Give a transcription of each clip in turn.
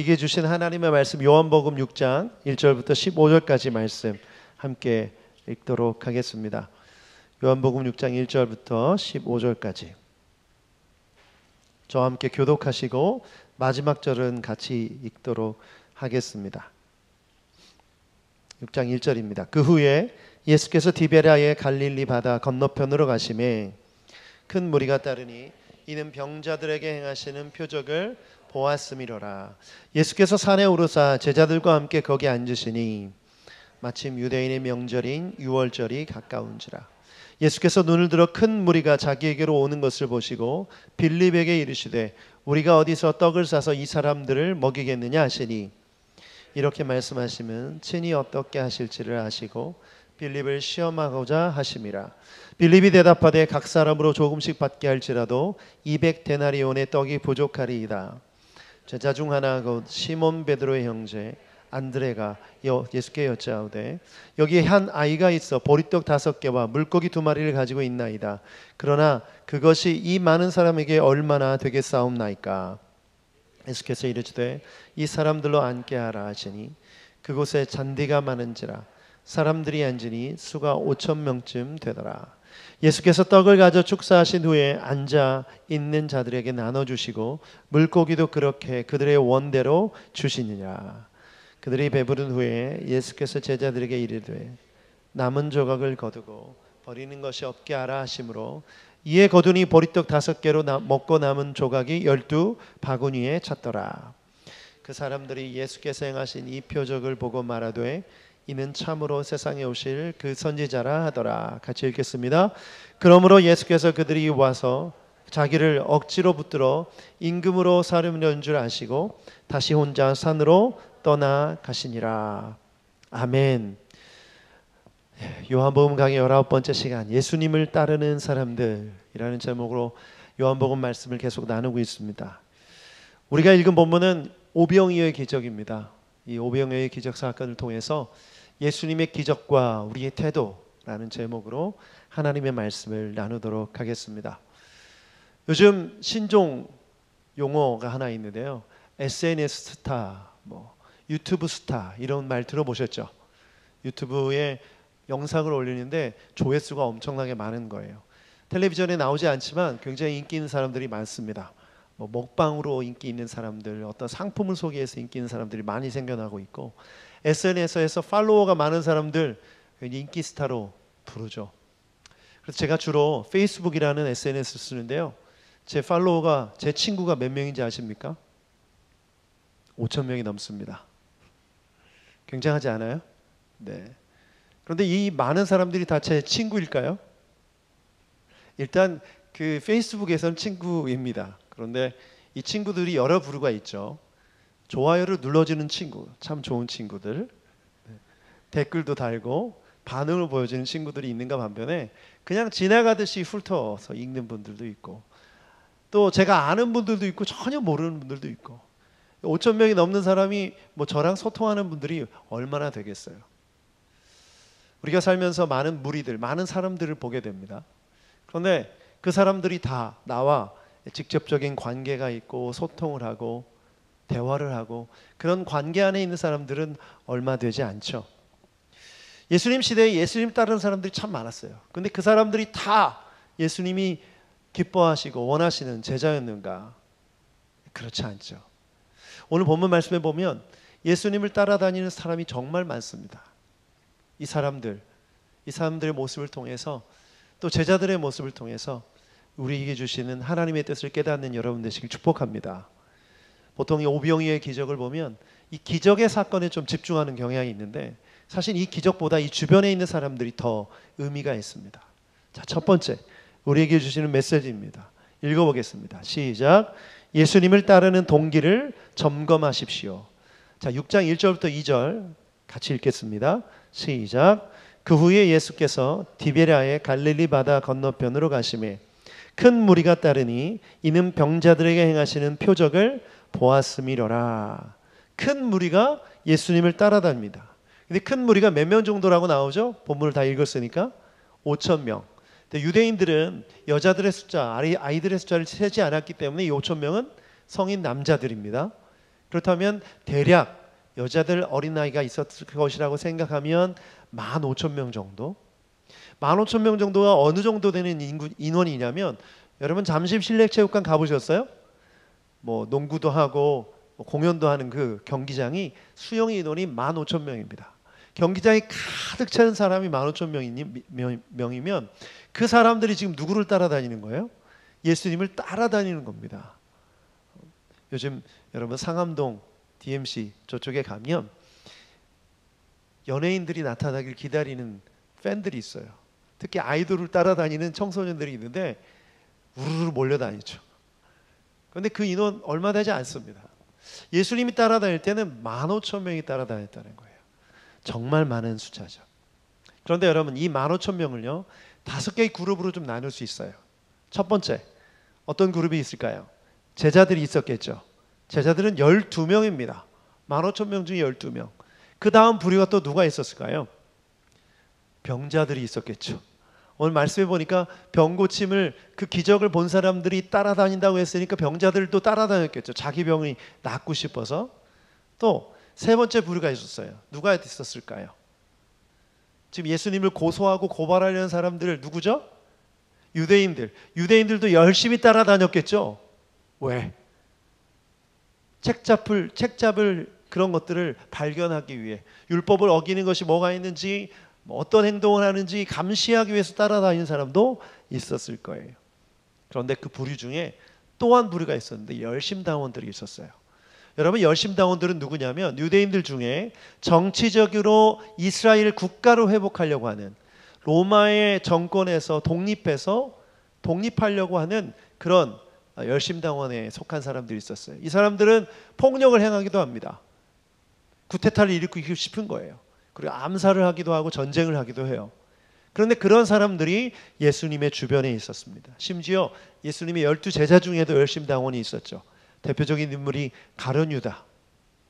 우리에게 주신 하나님의 말씀 요한복음 6장 1절부터 15절까지 말씀 함께 읽도록 하겠습니다. 요한복음 6장 1절부터 15절까지 저와 함께 교독하시고 마지막 절은 같이 읽도록 하겠습니다. 6장 1절입니다. 그 후에 예수께서 디베랴의 갈릴리 바다 건너편으로 가시매 큰 무리가 따르니 이는 병자들에게 행하시는 표적을 보았음이로라. 예수께서 산에 오르사 제자들과 함께 거기 앉으시니 마침 유대인의 명절인 유월절이 가까운지라. 예수께서 눈을 들어 큰 무리가 자기에게로 오는 것을 보시고 빌립에게 이르시되 우리가 어디서 떡을 싸서 이 사람들을 먹이겠느냐 하시니 이렇게 말씀하시면 친히 어떻게 하실지를 아시고 빌립을 시험하고자 하심이라. 빌립이 대답하되 각 사람으로 조금씩 받게 할지라도 200데나리온의 떡이 부족하리이다. 제자 중 하나 곧 시몬 베드로의 형제 안드레가 예수께 여짜오되 여기에 한 아이가 있어 보리떡 5개와 물고기 2마리를 가지고 있나이다. 그러나 그것이 이 많은 사람에게 얼마나 되겠사옵나이까. 예수께서 이르시되 이 사람들로 앉게 하라 하시니 그곳에 잔디가 많은지라 사람들이 앉으니 수가 5,000명쯤 되더라. 예수께서 떡을 가져 축사하신 후에 앉아 있는 자들에게 나눠주시고 물고기도 그렇게 그들의 원대로 주시니라. 그들이 배부른 후에 예수께서 제자들에게 이르되 남은 조각을 거두고 버리는 것이 없게 하라 하심으로 이에 거두니 보리떡 5개로 먹고 남은 조각이 12바구니에 찼더라. 그 사람들이 예수께서 행하신 이 표적을 보고 말하되 이는 참으로 세상에 오실 그 선지자라 하더라. 같이 읽겠습니다. 그러므로 예수께서 그들이 와서 자기를 억지로 붙들어 임금으로 사르는 줄 아시고 다시 혼자 산으로 떠나가시니라. 아멘. 요한복음 강의 19번째 시간 예수님을 따르는 사람들이라는 제목으로 요한복음 말씀을 계속 나누고 있습니다. 우리가 읽은 본문은 오병이어의 기적입니다. 이 오병이어의 기적 사건을 통해서 예수님의 기적과 우리의 태도라는 제목으로 하나님의 말씀을 나누도록 하겠습니다. 요즘 신종 용어가 하나 있는데요. SNS 스타, 유튜브 스타 이런 말 들어보셨죠? 유튜브에 영상을 올리는데 조회수가 엄청나게 많은 거예요. 텔레비전에 나오지 않지만 굉장히 인기 있는 사람들이 많습니다. 먹방으로 인기 있는 사람들, 어떤 상품을 소개해서 인기 있는 사람들이 많이 생겨나고 있고 SNS에서 팔로워가 많은 사람들 인기 스타로 부르죠. 그래서 제가 주로 페이스북이라는 SNS 쓰는데요. 제 팔로워가 제 친구가 몇 명인지 아십니까? 5,000명이 넘습니다. 굉장하지 않아요? 네. 그런데 이 많은 사람들이 다 제 친구일까요? 일단 그 페이스북에서는 친구입니다. 그런데 이 친구들이 여러 부류가 있죠. 좋아요를 눌러주는 친구, 참 좋은 친구들, 댓글도 달고 반응을 보여주는 친구들이 있는가 반면에 그냥 지나가듯이 훑어서 읽는 분들도 있고 또 제가 아는 분들도 있고 전혀 모르는 분들도 있고 5,000명이 넘는 사람이 저랑 소통하는 분들이 얼마나 되겠어요. 우리가 살면서 많은 무리들, 많은 사람들을 보게 됩니다. 그런데 그 사람들이 다 나와 직접적인 관계가 있고 소통을 하고 대화를 하고 그런 관계 안에 있는 사람들은 얼마 되지 않죠. 예수님 시대에 예수님 따르는 사람들이 참 많았어요. 그런데 그 사람들이 다 예수님이 기뻐하시고 원하시는 제자였는가? 그렇지 않죠. 오늘 본문 말씀에 보면 예수님을 따라다니는 사람이 정말 많습니다. 이 사람들의 모습을 통해서 또 제자들의 모습을 통해서 우리에게 주시는 하나님의 뜻을 깨닫는 여러분 되시길 축복합니다. 보통 이 오병이어의 기적을 보면 이 기적의 사건에 좀 집중하는 경향이 있는데 사실 이 기적보다 이 주변에 있는 사람들이 더 의미가 있습니다. 자, 첫 번째 우리에게 주시는 메시지입니다. 읽어보겠습니다. 시작. 예수님을 따르는 동기를 점검하십시오. 자, 6장 1절부터 2절 같이 읽겠습니다. 시작. 그 후에 예수께서 디베랴의 갈릴리 바다 건너편으로 가시매 큰 무리가 따르니 이는 병자들에게 행하시는 표적을 보았음이로라. 큰 무리가 예수님을 따라다닙니다. 근데 큰 무리가 몇 명 정도라고 나오죠? 본문을 다 읽었으니까 5,000명. 근데 유대인들은 여자들의 숫자, 아이들의 숫자를 세지 않았기 때문에 이 5,000명은 성인 남자들입니다. 그렇다면 대략 여자들 어린아이가 있었을 것이라고 생각하면 15,000명 정도. 15,000명 정도가 어느 정도 되는 인원이냐면, 여러분 잠실 실내체육관 가보셨어요? 뭐 농구도 하고 공연도 하는 그 경기장이 수용 인원이 15,000명입니다. 경기장이 가득 차는 사람이 15,000명이면 그 사람들이 지금 누구를 따라다니는 거예요? 예수님을 따라다니는 겁니다. 요즘 여러분 상암동 DMC 저쪽에 가면 연예인들이 나타나길 기다리는 팬들이 있어요. 특히 아이돌을 따라다니는 청소년들이 있는데 우르르 몰려다니죠. 그런데 그 인원 얼마 되지 않습니다. 예수님이 따라다닐 때는 15,000명이 따라다녔다는 거예요. 정말 많은 숫자죠. 그런데 여러분, 이 15,000명을요 5개의 그룹으로 좀 나눌 수 있어요. 첫 번째, 어떤 그룹이 있을까요? 제자들이 있었겠죠. 제자들은 12명입니다. 15,000명 중에 12명. 그 다음 부류가 또 누가 있었을까요? 병자들이 있었겠죠. 오늘 말씀해 보니까 병 고침을, 그 기적을 본 사람들이 따라다닌다고 했으니까 병자들도 따라다녔겠죠. 자기 병이 낫고 싶어서. 또 세 번째 부류가 있었어요. 누가 있었을까요? 지금 예수님을 고소하고 고발하려는 사람들 누구죠? 유대인들. 유대인들도 열심히 따라다녔겠죠. 왜? 책 잡을 그런 것들을 발견하기 위해, 율법을 어기는 것이 뭐가 있는지, 어떤 행동을 하는지 감시하기 위해서 따라다니는 사람도 있었을 거예요. 그런데 그 부류 중에 또 한 부류가 있었는데 열심당원들이 있었어요. 여러분, 열심당원들은 누구냐면 유대인들 중에 정치적으로 이스라엘 국가로 회복하려고 하는, 로마의 정권에서 독립하려고 하는 그런 열심당원에 속한 사람들이 있었어요. 이 사람들은 폭력을 행하기도 합니다. 구테타를 일으키고 싶은 거예요. 그리고 암살을 하기도 하고 전쟁을 하기도 해요. 그런데 그런 사람들이 예수님의 주변에 있었습니다. 심지어 예수님의 12제자 중에도 열심당원이 있었죠. 대표적인 인물이 가룟 유다.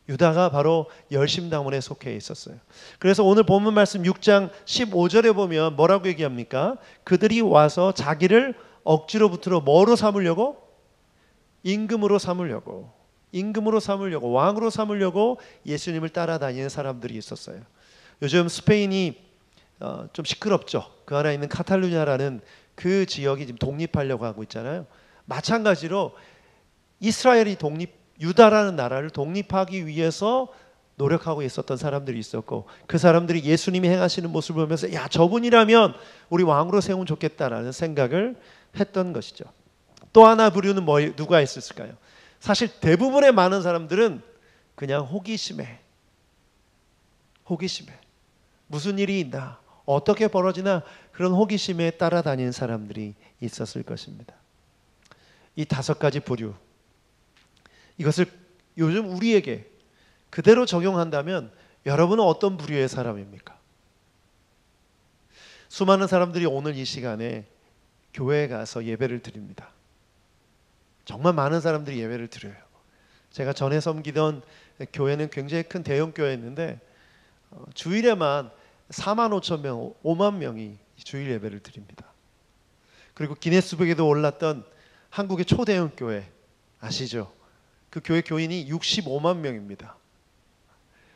유다가 바로 열심당원에 속해 있었어요. 그래서 오늘 본문 말씀 6장 15절에 보면 뭐라고 얘기합니까? 그들이 와서 자기를 억지로 붙들어 뭐로 삼으려고? 임금으로 삼으려고, 왕으로 삼으려고 예수님을 따라다니는 사람들이 있었어요. 요즘 스페인이 좀 시끄럽죠. 그 안에 있는 카탈루냐라는 그 지역이 지금 독립하려고 하고 있잖아요. 마찬가지로 이스라엘이 유다라는 나라를 독립하기 위해서 노력하고 있었던 사람들이 있었고, 그 사람들이 예수님이 행하시는 모습을 보면서 야, 저분이라면 우리 왕으로 세우면 좋겠다라는 생각을 했던 것이죠. 또 하나 부류는 누가 있었을까요? 사실 대부분의 많은 사람들은 그냥 호기심에 무슨 일이 있나, 어떻게 벌어지나, 그런 호기심에 따라다니는 사람들이 있었을 것입니다. 이 5가지 부류, 이것을 요즘 우리에게 그대로 적용한다면 여러분은 어떤 부류의 사람입니까? 수많은 사람들이 오늘 이 시간에 교회에 가서 예배를 드립니다. 정말 많은 사람들이 예배를 드려요. 제가 전에 섬기던 교회는 굉장히 큰 대형 교회였는데 주일에만 45,000명, 5만 명이 주일 예배를 드립니다. 그리고 기네스북에도 올랐던 한국의 초대형 교회 아시죠? 그 교회 교인이 65만 명입니다.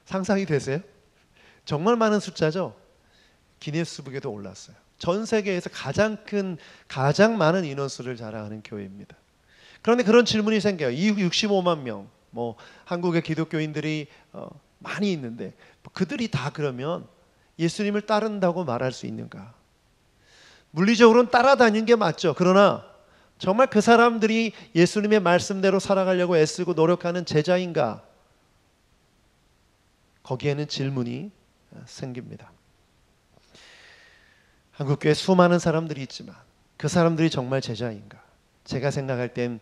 상상이 되세요? 정말 많은 숫자죠? 기네스북에도 올랐어요. 전 세계에서 가장 많은 인원수를 자랑하는 교회입니다. 그런데 그런 질문이 생겨요. 이 65만 명, 한국의 기독교인들이 많이 있는데 그들이 다 그러면 예수님을 따른다고 말할 수 있는가? 물리적으로는 따라다니는 게 맞죠. 그러나 정말 그 사람들이 예수님의 말씀대로 살아가려고 애쓰고 노력하는 제자인가? 거기에는 질문이 생깁니다. 한국교회에 수많은 사람들이 있지만 그 사람들이 정말 제자인가? 제가 생각할 땐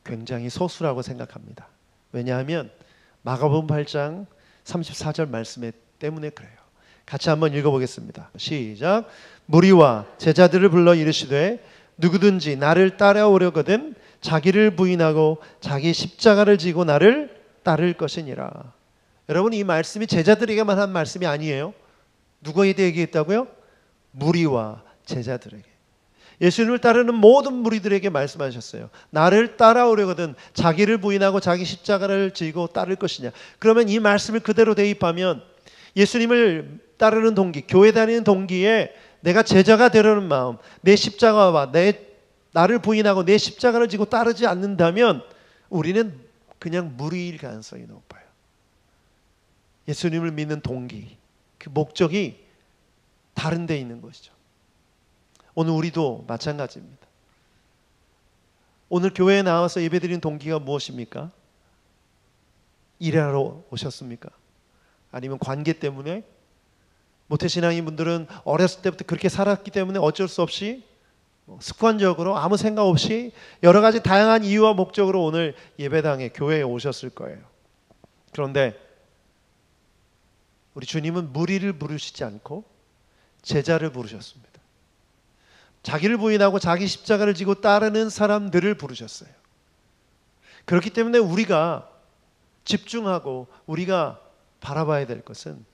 굉장히 소수라고 생각합니다. 왜냐하면 마가복음 8장 34절 말씀 때문에 그래요. 같이 한번 읽어보겠습니다. 시작. 무리와 제자들을 불러 이르시되 누구든지 나를 따라오려거든 자기를 부인하고 자기 십자가를 지고 나를 따를 것이니라. 여러분, 이 말씀이 제자들에게만 한 말씀이 아니에요. 누구에게 얘기했다고요? 무리와 제자들에게. 예수님을 따르는 모든 무리들에게 말씀하셨어요. 나를 따라오려거든 자기를 부인하고 자기 십자가를 지고 따를 것이냐. 그러면 이 말씀을 그대로 대입하면 예수님을 따르는 동기, 교회 다니는 동기에 내가 제자가 되려는 마음, 내 십자가와 나를 부인하고 내 십자가를 지고 따르지 않는다면 우리는 그냥 무리일 가능성이 높아요. 예수님을 믿는 동기, 그 목적이 다른 데 있는 것이죠. 오늘 우리도 마찬가지입니다. 오늘 교회에 나와서 예배드리는 동기가 무엇입니까? 일하러 오셨습니까? 아니면 관계 때문에? 모태신앙인 분들은 어렸을 때부터 그렇게 살았기 때문에 어쩔 수 없이 습관적으로 아무 생각 없이 여러 가지 다양한 이유와 목적으로 오늘 예배당에 교회에 오셨을 거예요. 그런데 우리 주님은 무리를 부르시지 않고 제자를 부르셨습니다. 자기를 부인하고 자기 십자가를 지고 따르는 사람들을 부르셨어요. 그렇기 때문에 우리가 집중하고 우리가 바라봐야 될 것은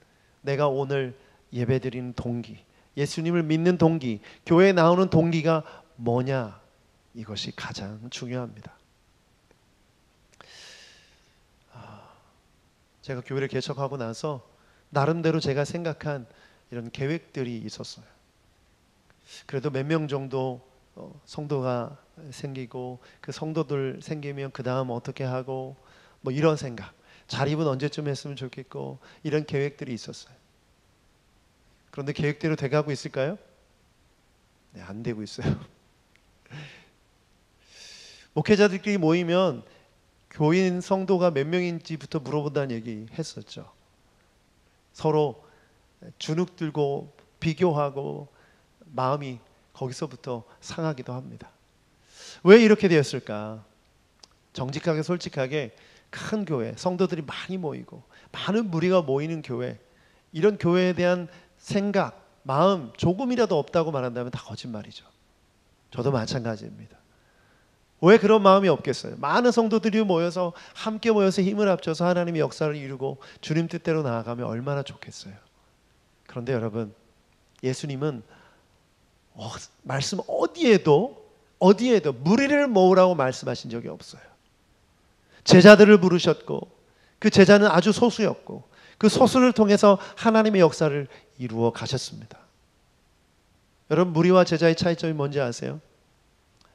내가 오늘 예배드리는 동기, 예수님을 믿는 동기, 교회에 나오는 동기가 뭐냐, 이것이 가장 중요합니다. 제가 교회를 개척하고 나서 나름대로 제가 생각한 이런 계획들이 있었어요. 그래도 몇 명 정도 성도가 생기고 그 성도들 생기면 그 다음 어떻게 하고 뭐 이런 생각, 자립은 언제쯤 했으면 좋겠고 이런 계획들이 있었어요. 그런데 계획대로 돼가고 있을까요? 네, 안 되고 있어요. 목회자들끼리 모이면 교인 성도가 몇 명인지부터 물어본다는 얘기 했었죠. 서로 주눅 들고 비교하고 마음이 거기서부터 상하기도 합니다. 왜 이렇게 되었을까? 정직하게 솔직하게 큰 교회, 성도들이 많이 모이고 많은 무리가 모이는 교회, 이런 교회에 대한 생각, 마음 조금이라도 없다고 말한다면 다 거짓말이죠. 저도 마찬가지입니다. 왜 그런 마음이 없겠어요? 많은 성도들이 모여서 함께 모여서 힘을 합쳐서 하나님의 역사를 이루고 주님 뜻대로 나아가면 얼마나 좋겠어요. 그런데 여러분, 예수님은 말씀 어디에도 무리를 모으라고 말씀하신 적이 없어요. 제자들을 부르셨고 그 제자는 아주 소수였고 그 소수를 통해서 하나님의 역사를 이루어 가셨습니다. 여러분, 무리와 제자의 차이점이 뭔지 아세요?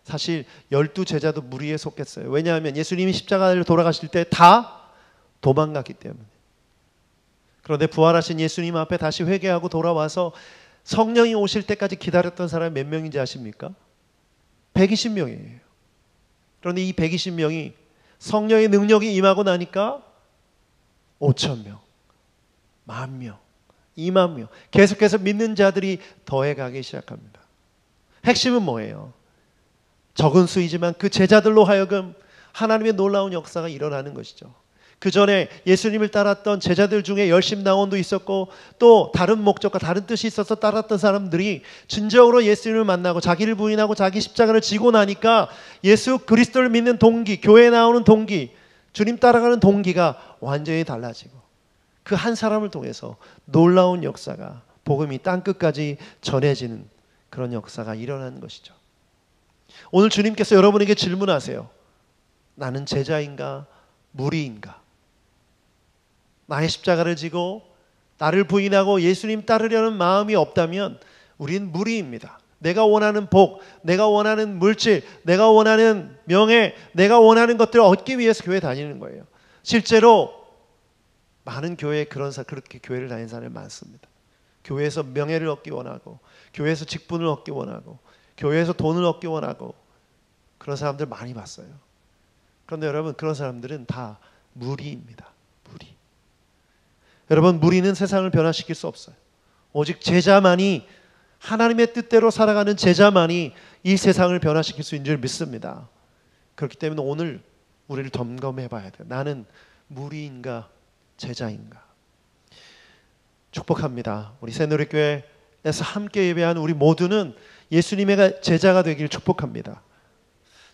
사실 12제자도 무리에 속했어요. 왜냐하면 예수님이 십자가를 돌아가실 때 다 도망갔기 때문에. 그런데 부활하신 예수님 앞에 다시 회개하고 돌아와서 성령이 오실 때까지 기다렸던 사람이 몇 명인지 아십니까? 120명이에요. 그런데 이 120명이 성령의 능력이 임하고 나니까 5,000명, 10,000명, 20,000명 계속해서 믿는 자들이 더해가기 시작합니다. 핵심은 뭐예요? 적은 수이지만 그 제자들로 하여금 하나님의 놀라운 역사가 일어나는 것이죠. 그 전에 예수님을 따랐던 제자들 중에 열심당원도 있었고 또 다른 목적과 다른 뜻이 있어서 따랐던 사람들이 진정으로 예수님을 만나고 자기를 부인하고 자기 십자가를 지고 나니까 예수 그리스도를 믿는 동기, 교회에 나오는 동기, 주님 따라가는 동기가 완전히 달라지고 그 한 사람을 통해서 놀라운 역사가, 복음이 땅끝까지 전해지는 그런 역사가 일어나는 것이죠. 오늘 주님께서 여러분에게 질문하세요. 나는 제자인가 무리인가? 나의 십자가를 지고 나를 부인하고 예수님 따르려는 마음이 없다면 우린 무리입니다. 내가 원하는 복, 내가 원하는 물질, 내가 원하는 명예, 내가 원하는 것들을 얻기 위해서 교회 다니는 거예요. 실제로 많은 교회에 그렇게 교회를 다니는 사람이 많습니다. 교회에서 명예를 얻기 원하고 교회에서 직분을 얻기 원하고 교회에서 돈을 얻기 원하고 그런 사람들 많이 봤어요. 그런데 여러분, 그런 사람들은 다 무리입니다. 무리. 여러분, 무리는 세상을 변화시킬 수 없어요. 오직 제자만이, 하나님의 뜻대로 살아가는 제자만이 이 세상을 변화시킬 수 있는 줄 믿습니다. 그렇기 때문에 오늘 우리를 점검해 봐야 돼요. 나는 무리인가 제자인가? 축복합니다. 우리 새누리교회에서 함께 예배하는 우리 모두는 예수님의 제자가 되기를 축복합니다.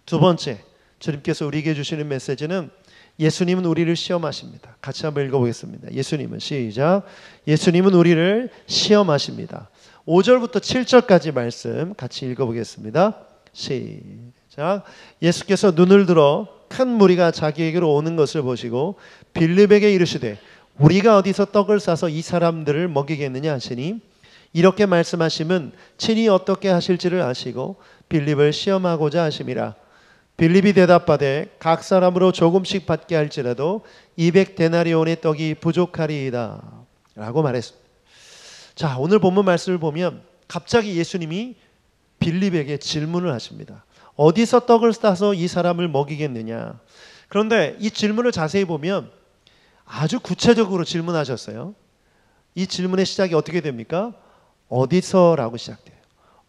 두 번째, 주님께서 우리에게 주시는 메시지는 예수님은 우리를 시험하십니다. 같이 한번 읽어보겠습니다. 예수님은, 시작. 예수님은 우리를 시험하십니다. 5절부터 7절까지 말씀 같이 읽어보겠습니다. 시작. 예수께서 눈을 들어 큰 무리가 자기에게로 오는 것을 보시고 빌립에게 이르시되 우리가 어디서 떡을 싸서 이 사람들을 먹이겠느냐 하시니 이렇게 말씀하심은 친히 어떻게 하실지를 아시고 빌립을 시험하고자 하심이라. 빌립이 대답하되 각 사람으로 조금씩 받게 할지라도 200데나리온의 떡이 부족하리이다 라고 말했습니다. 자, 오늘 본문 말씀을 보면 갑자기 예수님이 빌립에게 질문을 하십니다. 어디서 떡을 싸서 이 사람을 먹이겠느냐. 그런데 이 질문을 자세히 보면 아주 구체적으로 질문하셨어요. 이 질문의 시작이 어떻게 됩니까? 어디서라고 시작돼요.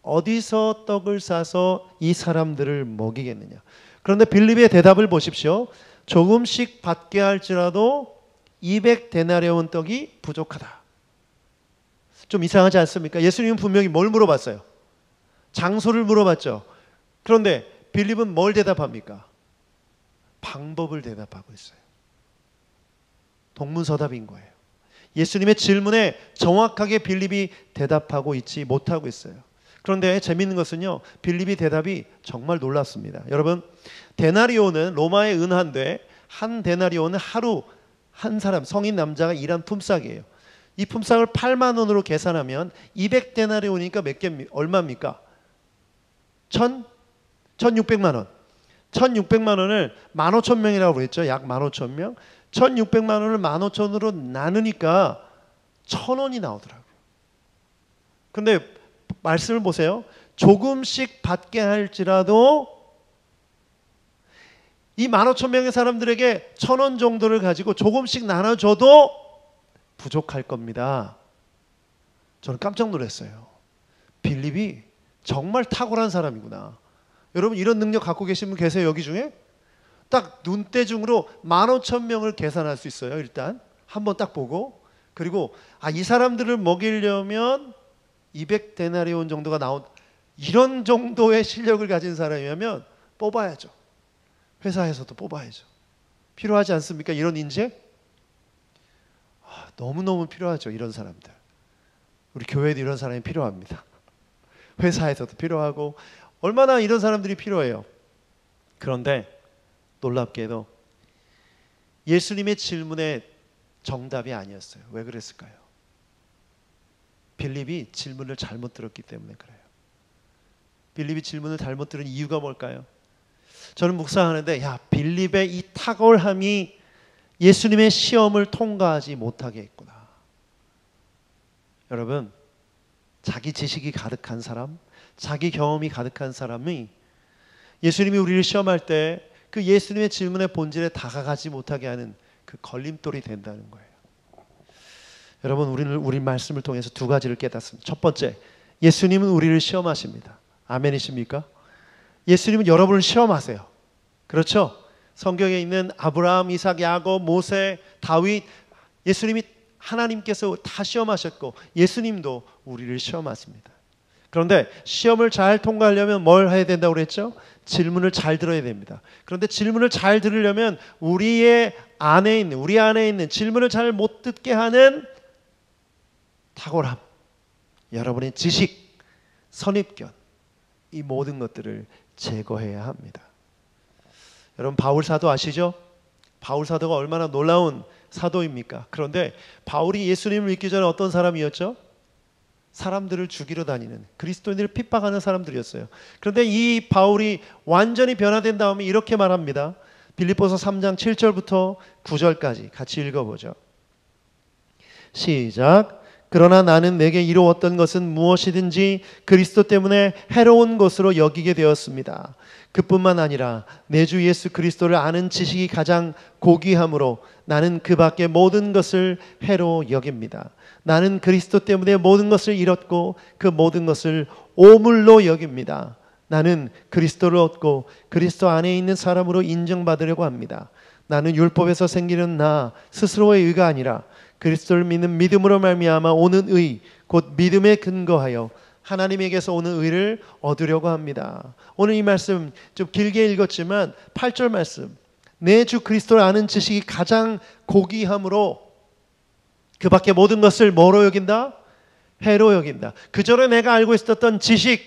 어디서 떡을 싸서 이 사람들을 먹이겠느냐. 그런데 빌립의 대답을 보십시오. 조금씩 받게 할지라도 200데나리온 떡이 부족하다. 좀 이상하지 않습니까? 예수님은 분명히 뭘 물어봤어요? 장소를 물어봤죠. 그런데 빌립은 뭘 대답합니까? 방법을 대답하고 있어요. 동문서답인 거예요. 예수님의 질문에 정확하게 빌립이 대답하고 있지 못하고 있어요. 그런데 재미있는 것은요, 빌립이 대답이 정말 놀랍습니다. 여러분, 데나리온은 로마의 은화인데 한 데나리온은 하루 한 사람 성인 남자가 일한 품삯이에요. 이 품삯을 8만 원으로 계산하면 200데나리온이니까 몇 개 얼마입니까? 1,600만 원. 1,600만 원을 15,000명이라고 그랬죠. 약 15,000명. 1,600만 원을 15,000으로 나누니까 1,000원이 나오더라고요. 근데 말씀을 보세요. 조금씩 받게 할지라도 이 15,000명의 사람들에게 1,000원 정도를 가지고 조금씩 나눠줘도 부족할 겁니다. 저는 깜짝 놀랐어요. 빌립이 정말 탁월한 사람이구나. 여러분 이런 능력 갖고 계신 분 계세요? 여기 중에? 딱 눈대중으로 15,000명을 계산할 수 있어요. 일단 한번 딱 보고, 그리고 이 사람들을 먹이려면 200데나리온 정도가 나온, 이런 정도의 실력을 가진 사람이라면 뽑아야죠. 회사에서도 뽑아야죠. 필요하지 않습니까? 이런 인재? 너무너무 필요하죠. 이런 사람들. 우리 교회도 이런 사람이 필요합니다. 회사에서도 필요하고 얼마나 이런 사람들이 필요해요. 그런데 놀랍게도 예수님의 질문에 정답이 아니었어요. 왜 그랬을까요? 빌립이 질문을 잘못 들었기 때문에 그래요. 빌립이 질문을 잘못 들은 이유가 뭘까요? 저는 묵상하는데 빌립의 이 탁월함이 예수님의 시험을 통과하지 못하게 했구나. 여러분, 자기 지식이 가득한 사람, 자기 경험이 가득한 사람이 예수님이 우리를 시험할 때 그 예수님의 질문의 본질에 다가가지 못하게 하는 그 걸림돌이 된다는 거예요. 여러분, 우리는 우리 말씀을 통해서 두 가지를 깨닫습니다. 첫 번째, 예수님은 우리를 시험하십니다. 아멘이십니까? 예수님은 여러분을 시험하세요. 그렇죠? 성경에 있는 아브라함, 이삭, 야곱, 모세, 다윗, 예수님이 하나님께서 다 시험하셨고 예수님도 우리를 시험하십니다. 그런데 시험을 잘 통과하려면 뭘 해야 된다고 그랬죠? 질문을 잘 들어야 됩니다. 그런데 질문을 잘 들으려면 우리 안에 있는 질문을 잘 못 듣게 하는 탁월함, 여러분의 지식, 선입견, 이 모든 것들을 제거해야 합니다. 여러분, 바울 사도 아시죠? 바울 사도가 얼마나 놀라운 사도입니까? 그런데 바울이 예수님을 믿기 전에 어떤 사람이었죠? 사람들을 죽이러 다니는, 그리스도인들을 핍박하는 사람들이었어요. 그런데 이 바울이 완전히 변화된 다음에 이렇게 말합니다. 빌립보서 3장 7절부터 9절까지 같이 읽어보죠. 시작. 그러나 나는 내게 이루었던 것은 무엇이든지 그리스도 때문에 해로운 것으로 여기게 되었습니다. 그뿐만 아니라 내 주 예수 그리스도를 아는 지식이 가장 고귀함으로 나는 그 밖의 모든 것을 해로 여깁니다. 나는 그리스도 때문에 모든 것을 잃었고 그 모든 것을 오물로 여깁니다. 나는 그리스도를 얻고 그리스도 안에 있는 사람으로 인정받으려고 합니다. 나는 율법에서 생기는 나 스스로의 의가 아니라 그리스도를 믿는 믿음으로 말미암아 오는 의, 곧 믿음에 근거하여 하나님에게서 오는 의를 얻으려고 합니다. 오늘 이 말씀 좀 길게 읽었지만 8절 말씀, 내 주 그리스도를 아는 지식이 가장 고귀함으로 그 밖에 모든 것을 뭐로 여긴다? 해로 여긴다. 그전에 내가 알고 있었던 지식,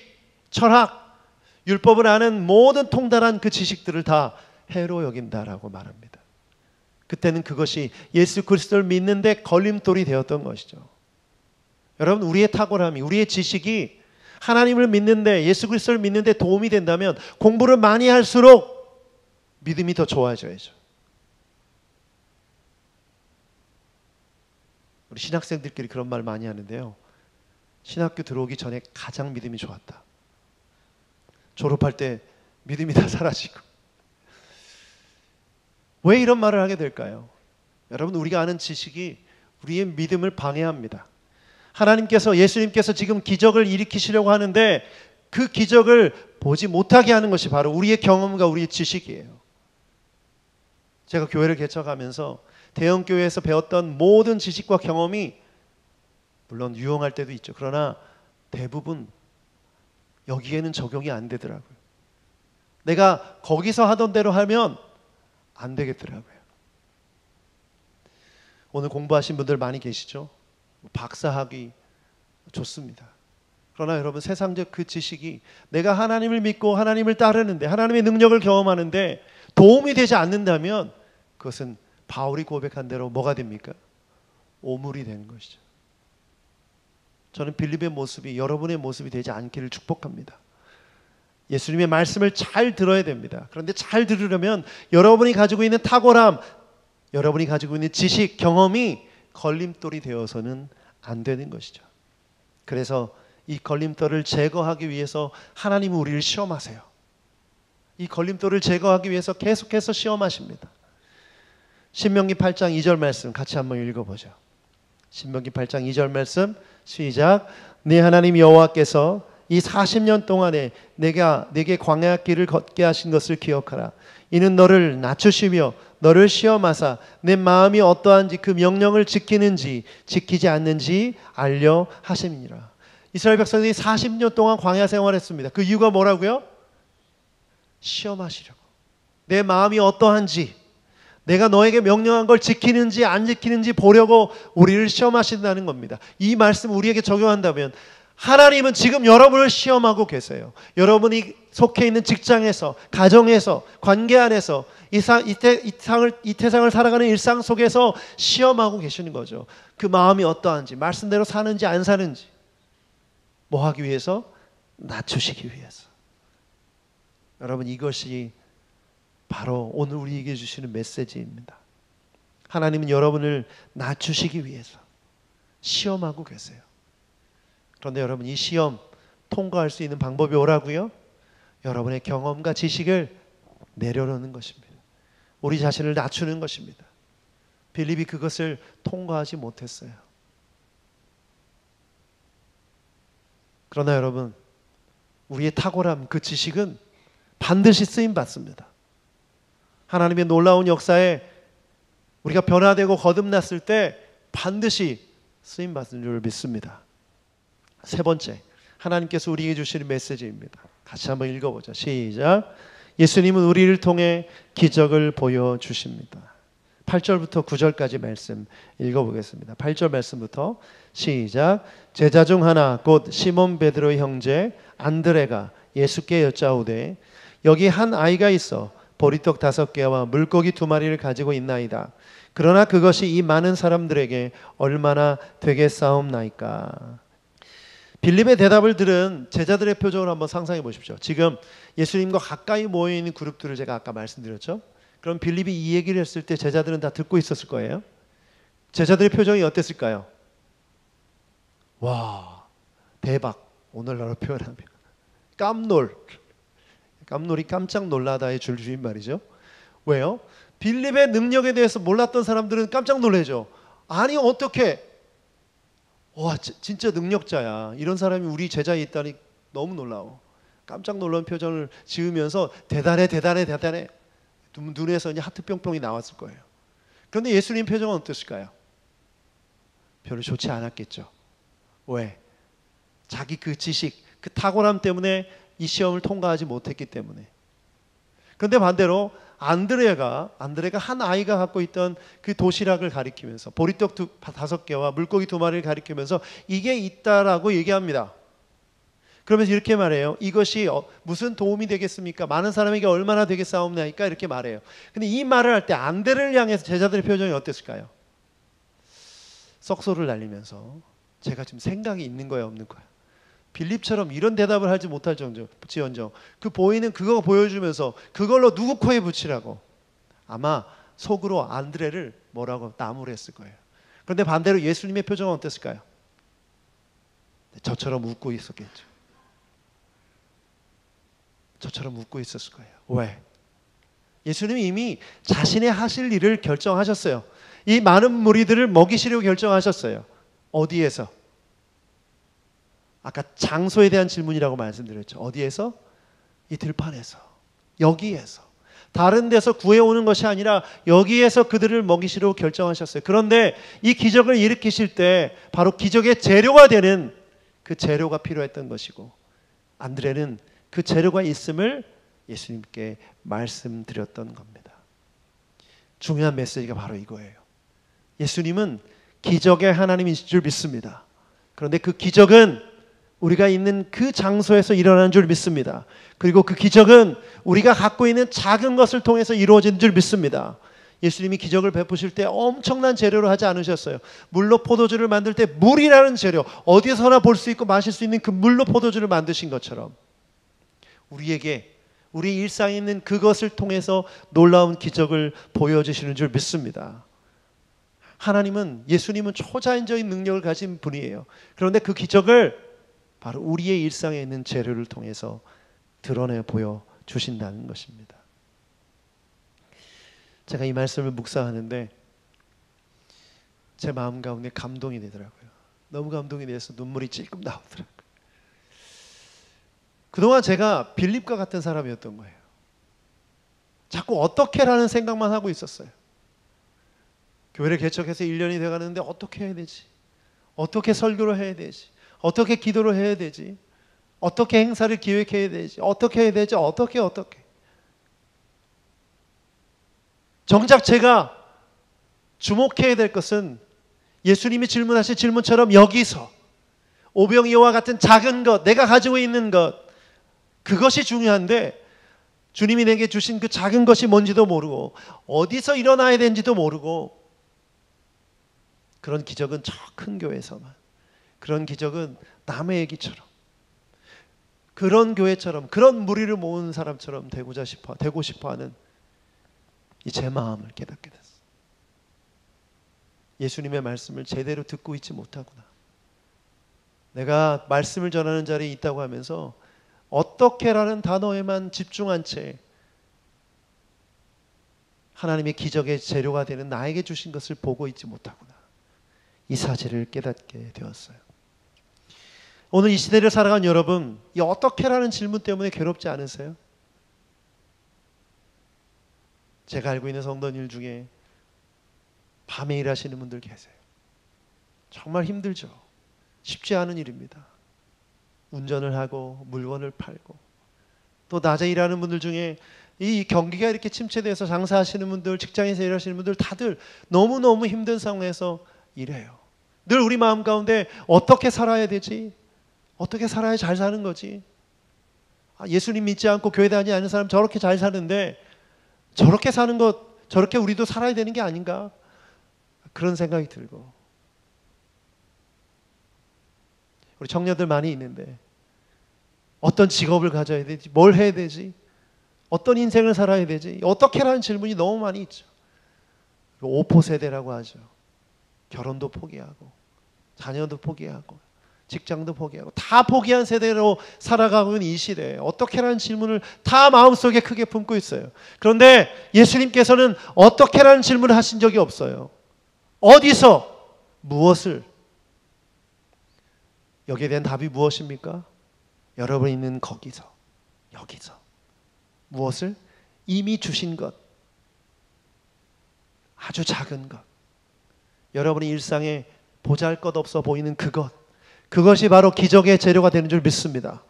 철학, 율법을 아는 모든 통달한 그 지식들을 다 해로 여긴다라고 말합니다. 그때는 그것이 예수 그리스도를 믿는데 걸림돌이 되었던 것이죠. 여러분, 우리의 탁월함이, 우리의 지식이 하나님을 믿는데, 예수 그리스도를 믿는데 도움이 된다면 공부를 많이 할수록 믿음이 더 좋아져야죠. 우리 신학생들끼리 그런 말 많이 하는데요. 신학교 들어오기 전에 가장 믿음이 좋았다. 졸업할 때 믿음이 다 사라지고. 왜 이런 말을 하게 될까요? 여러분, 우리가 아는 지식이 우리의 믿음을 방해합니다. 하나님께서, 예수님께서 지금 기적을 일으키시려고 하는데 그 기적을 보지 못하게 하는 것이 바로 우리의 경험과 우리의 지식이에요. 제가 교회를 개척하면서 대형교회에서 배웠던 모든 지식과 경험이 물론 유용할 때도 있죠. 그러나 대부분 여기에는 적용이 안 되더라고요. 내가 거기서 하던 대로 하면 안 되겠더라고요. 오늘 공부하신 분들 많이 계시죠? 박사학위 좋습니다. 그러나 여러분, 세상적 그 지식이 내가 하나님을 믿고 하나님을 따르는데, 하나님의 능력을 경험하는데 도움이 되지 않는다면 그것은 바울이 고백한 대로 뭐가 됩니까? 오물이 되는 것이죠. 저는 빌립의 모습이 여러분의 모습이 되지 않기를 축복합니다. 예수님의 말씀을 잘 들어야 됩니다. 그런데 잘 들으려면 여러분이 가지고 있는 탁월함, 여러분이 가지고 있는 지식, 경험이 걸림돌이 되어서는 안 되는 것이죠. 그래서 이 걸림돌을 제거하기 위해서 하나님은 우리를 시험하세요. 이 걸림돌을 제거하기 위해서 계속해서 시험하십니다. 신명기 8장 2절 말씀 같이 한번 읽어보죠. 신명기 8장 2절 말씀 시작. 네 하나님 여호와께서 이 40년 동안에 내게 광야 길을 걷게 하신 것을 기억하라. 이는 너를 낮추시며 너를 시험하사 내 마음이 어떠한지 그 명령을 지키는지 지키지 않는지 알려 하심이니라. 이스라엘 백성들이 40년 동안 광야 생활했습니다. 그 이유가 뭐라고요? 시험하시려고. 내 마음이 어떠한지, 내가 너에게 명령한 걸 지키는지 안 지키는지 보려고 우리를 시험하신다는 겁니다. 이 말씀 우리에게 적용한다면 하나님은 지금 여러분을 시험하고 계세요. 여러분이 속해 있는 직장에서, 가정에서, 관계 안에서 이 세상을 살아가는 일상 속에서 시험하고 계시는 거죠. 그 마음이 어떠한지, 말씀대로 사는지 안 사는지. 뭐 하기 위해서? 낮추시기 위해서. 여러분, 이것이 바로 오늘 우리에게 주시는 메시지입니다. 하나님은 여러분을 낮추시기 위해서 시험하고 계세요. 그런데 여러분, 이 시험 통과할 수 있는 방법이 뭐라고요? 여러분의 경험과 지식을 내려놓는 것입니다. 우리 자신을 낮추는 것입니다. 빌립이 그것을 통과하지 못했어요. 그러나 여러분, 우리의 탁월함, 그 지식은 반드시 쓰임받습니다. 하나님의 놀라운 역사에 우리가 변화되고 거듭났을 때 반드시 쓰임받는 줄 믿습니다. 세 번째, 하나님께서 우리에게 주시는 메시지입니다. 같이 한번 읽어보자. 시작. 예수님은 우리를 통해 기적을 보여주십니다. 8절부터 9절까지 말씀 읽어보겠습니다. 8절 말씀부터 시작. 제자 중 하나 곧 시몬 베드로의 형제 안드레가 예수께 여짜오되 여기 한 아이가 있어 보리떡 5개와 물고기 2마리를 가지고 있나이다. 그러나 그것이 이 많은 사람들에게 얼마나 되겠사옵나이까. 빌립의 대답을 들은 제자들의 표정을 한번 상상해 보십시오. 지금 예수님과 가까이 모여있는 그룹들을 제가 아까 말씀드렸죠. 그럼 빌립이 이 얘기를 했을 때 제자들은 다 듣고 있었을 거예요. 제자들의 표정이 어땠을까요? 와, 대박. 오늘날로 표현하면 깜놀이 깜짝 놀라다의 줄주인 말이죠. 왜요? 빌립의 능력에 대해서 몰랐던 사람들은 깜짝 놀라죠. 아니 어떻게, 와 진짜 능력자야, 이런 사람이 우리 제자에 있다니 너무 놀라워. 깜짝 놀란 표정을 지으면서 대단해 눈에서 이제 하트 뿅뿅이 나왔을 거예요. 그런데 예수님 표정은 어땠을까요? 별로 좋지 않았겠죠. 왜? 자기 그 지식, 그 탁월함 때문에 이 시험을 통과하지 못했기 때문에. 그런데 반대로 안드레가 한 아이가 갖고 있던 그 도시락을 가리키면서 보리떡 5개와 물고기 2마리를 가리키면서 이게 있다라고 얘기합니다. 그러면서 이렇게 말해요. 이것이 무슨 도움이 되겠습니까? 많은 사람에게 얼마나 되겠사옵나이까? 이렇게 말해요. 근데 이 말을 할 때 안드레를 향해서 제자들의 표정이 어땠을까요? 썩소를 날리면서 제가 지금 생각이 있는 거야 없는 거야? 빌립처럼 이런 대답을 하지 못할 정도지언정 그 보이는 그거 보여주면서 그걸로 누구 코에 붙이라고 아마 속으로 안드레를 뭐라고 나무랬을 거예요. 그런데 반대로 예수님의 표정은 어땠을까요? 저처럼 웃고 있었겠죠. 저처럼 웃고 있었을 거예요. 왜? 예수님이 이미 자신의 하실 일을 결정하셨어요. 이 많은 무리들을 먹이시려고 결정하셨어요. 어디에서? 아까 장소에 대한 질문이라고 말씀드렸죠. 어디에서? 이 들판에서, 여기에서. 다른 데서 구해오는 것이 아니라 여기에서 그들을 먹이시려고 결정하셨어요. 그런데 이 기적을 일으키실 때 바로 기적의 재료가 되는 그 재료가 필요했던 것이고 안드레는 그 재료가 있음을 예수님께 말씀드렸던 겁니다. 중요한 메시지가 바로 이거예요. 예수님은 기적의 하나님이신 줄 믿습니다. 그런데 그 기적은 우리가 있는 그 장소에서 일어나는 줄 믿습니다. 그리고 그 기적은 우리가 갖고 있는 작은 것을 통해서 이루어지는 줄 믿습니다. 예수님이 기적을 베푸실 때 엄청난 재료로 하지 않으셨어요. 물로 포도주를 만들 때 물이라는 재료, 어디서나 볼 수 있고 마실 수 있는 그 물로 포도주를 만드신 것처럼 우리에게 우리 일상에 있는 그것을 통해서 놀라운 기적을 보여주시는 줄 믿습니다. 하나님은, 예수님은 초자연적인 능력을 가진 분이에요. 그런데 그 기적을 바로 우리의 일상에 있는 재료를 통해서 드러내 보여주신다는 것입니다. 제가 이 말씀을 묵상하는데 제 마음 가운데 감동이 되더라고요. 너무 감동이 돼서 눈물이 찔끔 나오더라고요. 그동안 제가 빌립과 같은 사람이었던 거예요. 자꾸 어떻게라는 생각만 하고 있었어요. 교회를 개척해서 1년이 돼가는데 어떻게 해야 되지? 어떻게 설교를 해야 되지? 어떻게 기도를 해야 되지? 어떻게 행사를 기획해야 되지? 어떻게 해야 되지? 어떻게 정작 제가 주목해야 될 것은 예수님이 질문하신 질문처럼 여기서 오병이어와 같은 작은 것, 내가 가지고 있는 것, 그것이 중요한데 주님이 내게 주신 그 작은 것이 뭔지도 모르고 어디서 일어나야 되는지도 모르고 그런 기적은 저 큰 교회에서만, 그런 기적은 남의 얘기처럼, 그런 교회처럼, 그런 무리를 모은 사람처럼 되고 싶어하는 이 제 마음을 깨닫게 됐어요. 예수님의 말씀을 제대로 듣고 있지 못하구나. 내가 말씀을 전하는 자리에 있다고 하면서 어떻게라는 단어에만 집중한 채 하나님의 기적의 재료가 되는 나에게 주신 것을 보고 있지 못하구나. 이 사실을 깨닫게 되었어요. 오늘 이 시대를 살아간 여러분, 이 어떻게라는 질문 때문에 괴롭지 않으세요? 제가 알고 있는 성도님 중에 밤에 일하시는 분들 계세요. 정말 힘들죠. 쉽지 않은 일입니다. 운전을 하고 물건을 팔고, 또 낮에 일하는 분들 중에 이 경기가 이렇게 침체돼서 장사하시는 분들, 직장에서 일하시는 분들 다들 너무너무 힘든 상황에서 일해요. 늘 우리 마음 가운데 어떻게 살아야 되지? 어떻게 살아야 잘 사는 거지? 예수님 믿지 않고 교회 다니지 않는 사람 저렇게 잘 사는데 저렇게 사는 것, 저렇게 우리도 살아야 되는 게 아닌가? 그런 생각이 들고, 우리 청년들 많이 있는데 어떤 직업을 가져야 되지? 뭘 해야 되지? 어떤 인생을 살아야 되지? 어떻게라는 질문이 너무 많이 있죠. 오포 세대라고 하죠. 결혼도 포기하고 자녀도 포기하고 직장도 포기하고 다 포기한 세대로 살아가고 있는 이 시대에 어떻게라는 질문을 다 마음속에 크게 품고 있어요. 그런데 예수님께서는 어떻게라는 질문을 하신 적이 없어요. 어디서? 무엇을? 여기에 대한 답이 무엇입니까? 여러분이 있는 거기서, 여기서. 무엇을? 이미 주신 것, 아주 작은 것, 여러분의 일상에 보잘것없어 보이는 그것, 그것이 바로 기적의 재료가 되는 줄 믿습니다.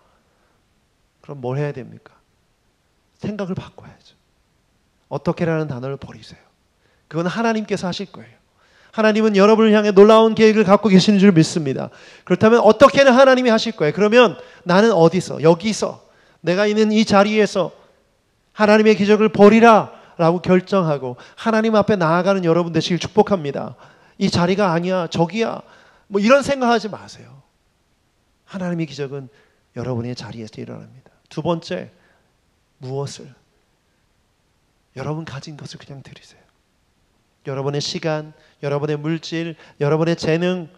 그럼 뭘 해야 됩니까? 생각을 바꿔야죠. 어떻게라는 단어를 버리세요. 그건 하나님께서 하실 거예요. 하나님은 여러분을 향해 놀라운 계획을 갖고 계시는 줄 믿습니다. 그렇다면 어떻게는 하나님이 하실 거예요. 그러면 나는 어디서, 여기서, 내가 있는 이 자리에서 하나님의 기적을 보리라 라고 결정하고 하나님 앞에 나아가는 여러분 되시길 축복합니다. 이 자리가 아니야, 저기야, 뭐 이런 생각하지 마세요. 하나님의 기적은 여러분의 자리에서 일어납니다. 두 번째, 무엇을? 여러분 가진 것을 그냥 드리세요. 여러분의 시간, 여러분의 물질, 여러분의 재능,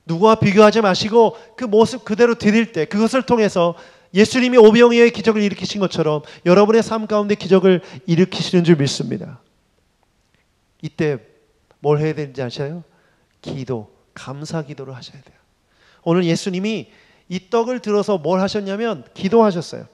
누구와 비교하지 마시고 그 모습 그대로 드릴 때 그것을 통해서 예수님이 오병이어의 기적을 일으키신 것처럼 여러분의 삶 가운데 기적을 일으키시는 줄 믿습니다. 이때 뭘 해야 되는지 아세요? 기도, 감사 기도를 하셔야 돼요. 오늘 예수님이 이 떡을 들어서 뭘 하셨냐면 기도하셨어요.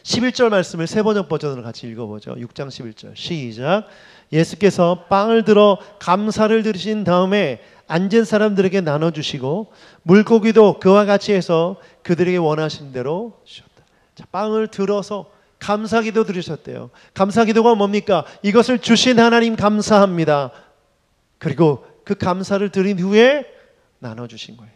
11절 말씀을 세 번역 버전으로 같이 읽어보죠. 6장 11절 시작. 예수께서 빵을 들어 감사를 드리신 다음에 앉은 사람들에게 나눠주시고 물고기도 그와 같이 해서 그들에게 원하신 대로 주셨다. 자, 빵을 들어서 감사기도 드리셨대요. 감사기도가 뭡니까? 이것을 주신 하나님 감사합니다. 그리고 그 감사를 드린 후에 나눠주신 거예요.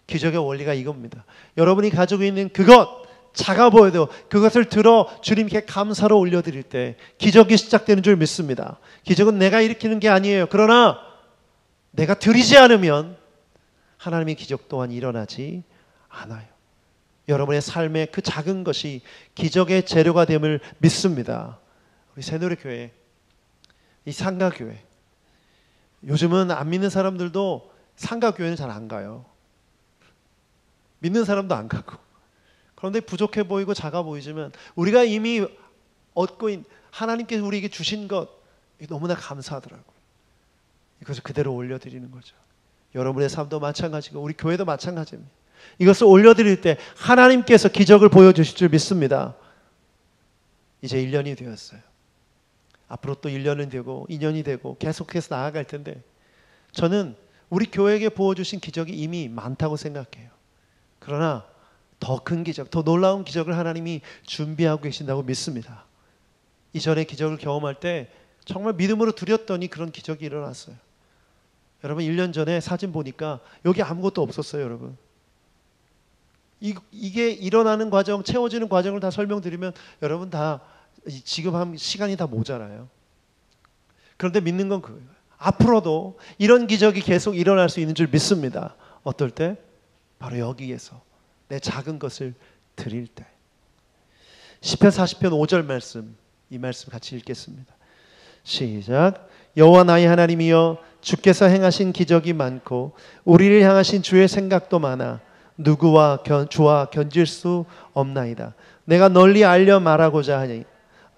기적의 원리가 이겁니다. 여러분이 가지고 있는 그것, 작아 보여도 그것을 들어 주님께 감사로 올려드릴 때 기적이 시작되는 줄 믿습니다. 기적은 내가 일으키는 게 아니에요. 그러나 내가 드리지 않으면 하나님의 기적 또한 일어나지 않아요. 여러분의 삶의 그 작은 것이 기적의 재료가 됨을 믿습니다. 우리 새노래교회, 이 상가교회, 요즘은 안 믿는 사람들도 상가교회는 잘 안 가요. 믿는 사람도 안 가고. 그런데 부족해 보이고 작아 보이지만 우리가 이미 얻고 있는 하나님께서 우리에게 주신 것 너무나 감사하더라고요. 이것을 그대로 올려드리는 거죠. 여러분의 삶도 마찬가지고 우리 교회도 마찬가지입니다. 이것을 올려드릴 때 하나님께서 기적을 보여주실 줄 믿습니다. 이제 1년이 되었어요. 앞으로 또 1년이 되고 2년이 되고 계속해서 나아갈 텐데 저는 우리 교회에게 부어주신 기적이 이미 많다고 생각해요. 그러나 더 큰 기적, 더 놀라운 기적을 하나님이 준비하고 계신다고 믿습니다. 이전에 기적을 경험할 때 정말 믿음으로 드렸더니 그런 기적이 일어났어요. 여러분 1년 전에 사진 보니까 여기 아무것도 없었어요. 여러분 이게 일어나는 과정, 채워지는 과정을 다 설명드리면 여러분 다 지금 한 시간이 다 모자라요. 그런데 믿는 건 그거예요. 앞으로도 이런 기적이 계속 일어날 수 있는 줄 믿습니다. 어떨 때? 바로 여기에서 내 작은 것을 드릴 때. 시편 40편 5절 말씀, 이 말씀 같이 읽겠습니다. 시작. 여호와 나의 하나님이여 주께서 행하신 기적이 많고 우리를 향하신 주의 생각도 많아 누구와 주와 견질 수 없나이다. 내가 널리 알려 말하고자 하니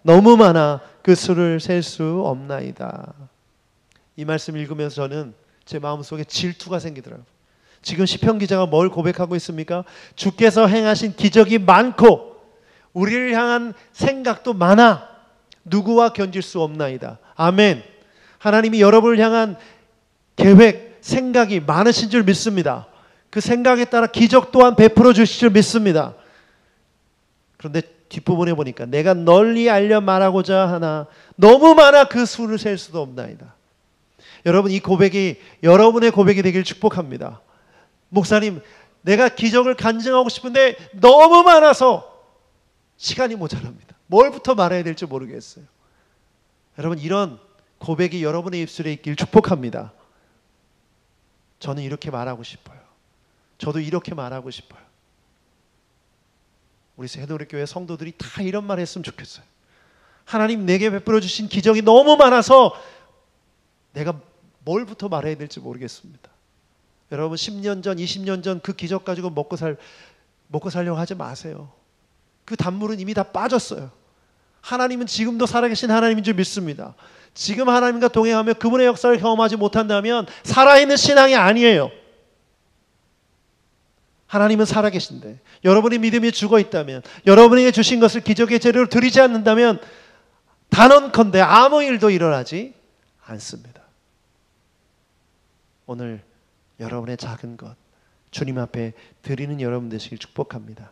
너무 많아 그 수를 셀 수 없나이다. 이 말씀 읽으면서 저는 제 마음속에 질투가 생기더라고요. 지금 시편 기자가 뭘 고백하고 있습니까? 주께서 행하신 기적이 많고 우리를 향한 생각도 많아 누구와 견질 수 없나이다. 아멘. 하나님이 여러분을 향한 계획, 생각이 많으신 줄 믿습니다. 그 생각에 따라 기적 또한 베풀어 주실 줄 믿습니다. 그런데 뒷부분에 보니까 내가 널리 알려 말하고자 하나 너무 많아 그 수를 셀 수도 없나이다. 여러분 이 고백이 여러분의 고백이 되길 축복합니다. 목사님, 내가 기적을 간증하고 싶은데 너무 많아서 시간이 모자랍니다. 뭘부터 말해야 될지 모르겠어요. 여러분 이런 고백이 여러분의 입술에 있길 축복합니다. 저는 이렇게 말하고 싶어요. 저도 이렇게 말하고 싶어요. 우리 새노래교회 성도들이 다 이런 말 했으면 좋겠어요. 하나님 내게 베풀어 주신 기적이 너무 많아서 내가 뭘부터 말해야 될지 모르겠습니다. 여러분 10년 전, 20년 전 그 기적 가지고 먹고 살려고 하지 마세요. 그 단물은 이미 다 빠졌어요. 하나님은 지금도 살아계신 하나님인 줄 믿습니다. 지금 하나님과 동행하며 그분의 역사를 경험하지 못한다면 살아있는 신앙이 아니에요. 하나님은 살아계신데 여러분의 믿음이 죽어있다면 여러분에게 주신 것을 기적의 재료로 드리지 않는다면 단언컨대 아무 일도 일어나지 않습니다. 오늘 여러분의 작은 것 주님 앞에 드리는 여러분 되시길 축복합니다.